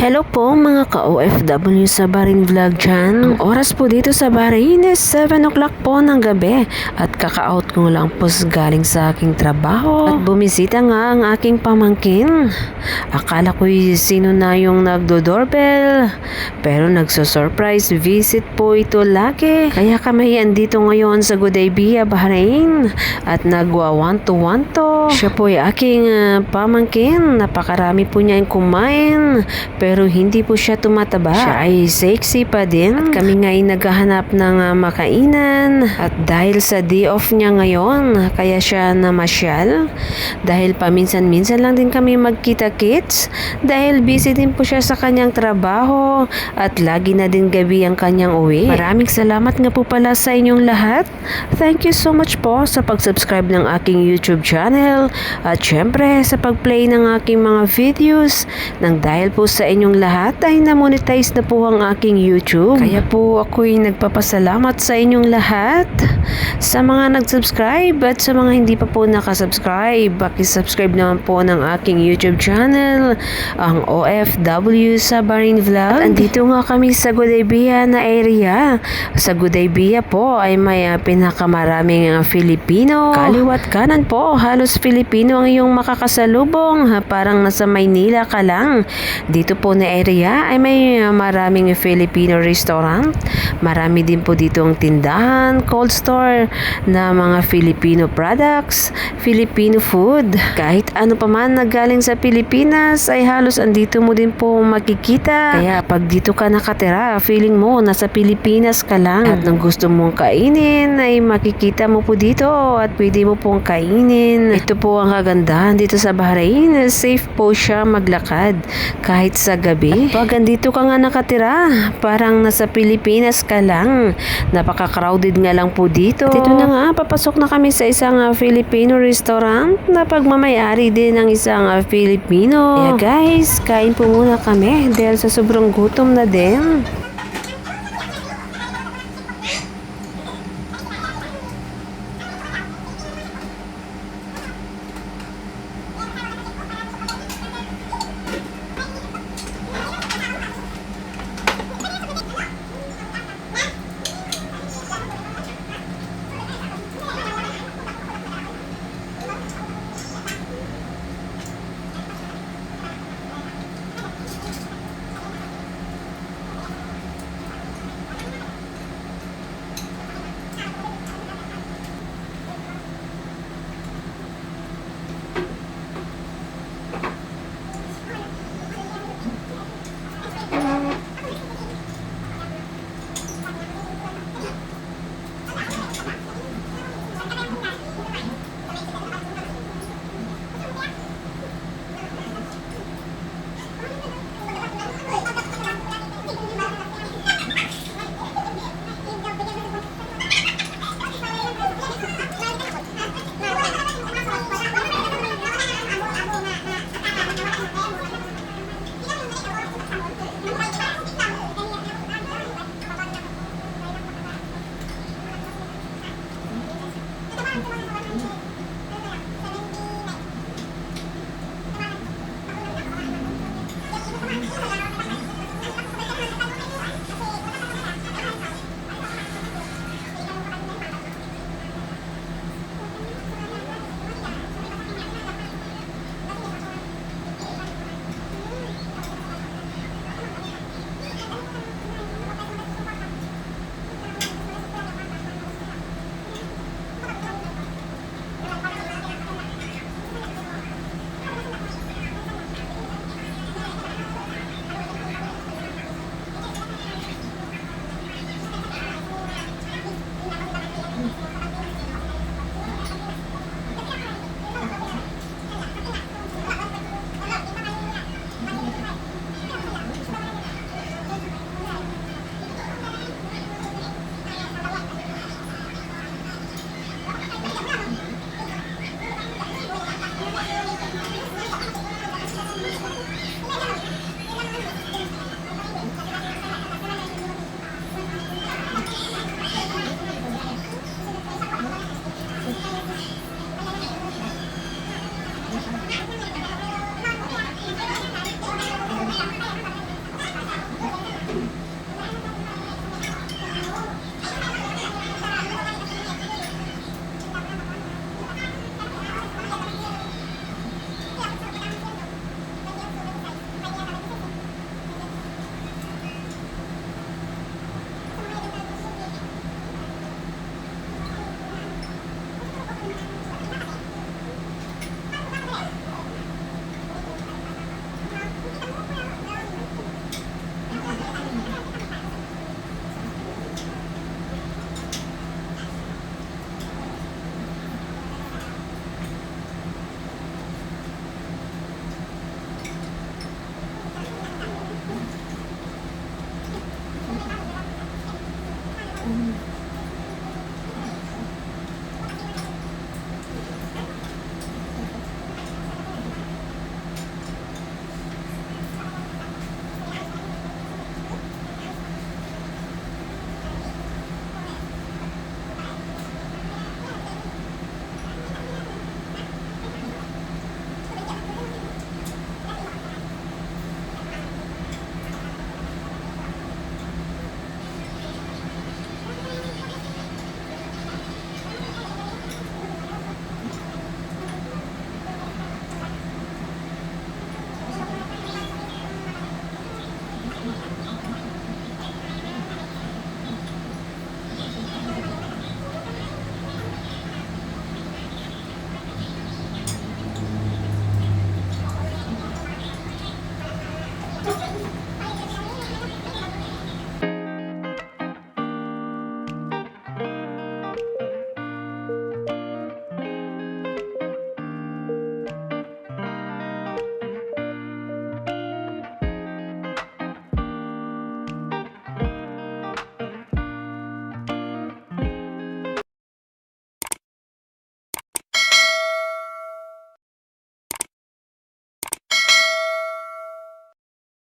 Hello po mga ka-OFW sa Bahrain Vlog dyan. Ang oras po dito sa Bahrain is 7 o'clock po ng gabi at kaka-out ko lang po galing sa aking trabaho at bumisita nga ang aking pamangkin. Akala ko sino na yung nagdo-doorbell pero nagso-surprise visit po ito lagi. Kaya kami andito ngayon sa Gudaybiyah, Bahrain at nagwa one to. Siya po ay aking pamangkin. Napakarami po niya yung kumain pero hindi po siya tumataba. Siya ay sexy pa din. At kami nga ay naghahanap ng makainan. At dahil sa day off niya ngayon, kaya siya namasyal. Dahil paminsan-minsan lang din kami magkita-kits. Dahil busy din po siya sa kanyang trabaho. At lagi na din gabi ang kanyang uwi. Maraming salamat nga po pala sa inyong lahat. Thank you so much po sa pag-subscribe ng aking YouTube channel. At syempre sa pag-play ng aking mga videos. Nang dahil po sa inyong lahat ay na-monetize na po ang aking YouTube. Kaya po ako'y nagpapasalamat sa inyong lahat. Sa mga nag-subscribe at sa mga hindi pa po nakasubscribe, subscribe naman po ng aking YouTube channel, ang OFW sa Bahrain Vlog. At andito nga kami sa Gudaybiyah na area. Sa Gudaybiyah po ay may pinakamaraming Filipino. Kaliwat kanan po, halos Filipino ang iyong makakasalubong. Parang nasa Maynila ka lang. Dito po na area ay may maraming Filipino restaurant. Marami din po ditong tindahan, cold store na mga Filipino products, Filipino food. Kahit ano pa man na galing sa Pilipinas ay halos andito mo din po makikita. Kaya pag dito ka nakatira, feeling mo nasa Pilipinas ka lang. At nang gusto mong kainin ay makikita mo po dito at pwede mo pong kainin. Ito po ang kagandahan dito sa Bahrain. Safe po siya maglakad kahit sa gabi. At pag andito ka nga nakatira, parang nasa Pilipinas ka lang. Napaka-crowded nga lang po dito. At ito na nga, papasok na kami sa isang Filipino restaurant na pagmamayari din ng isang Filipino. Kaya guys, kain po muna kami dahil sa sobrang gutom na din.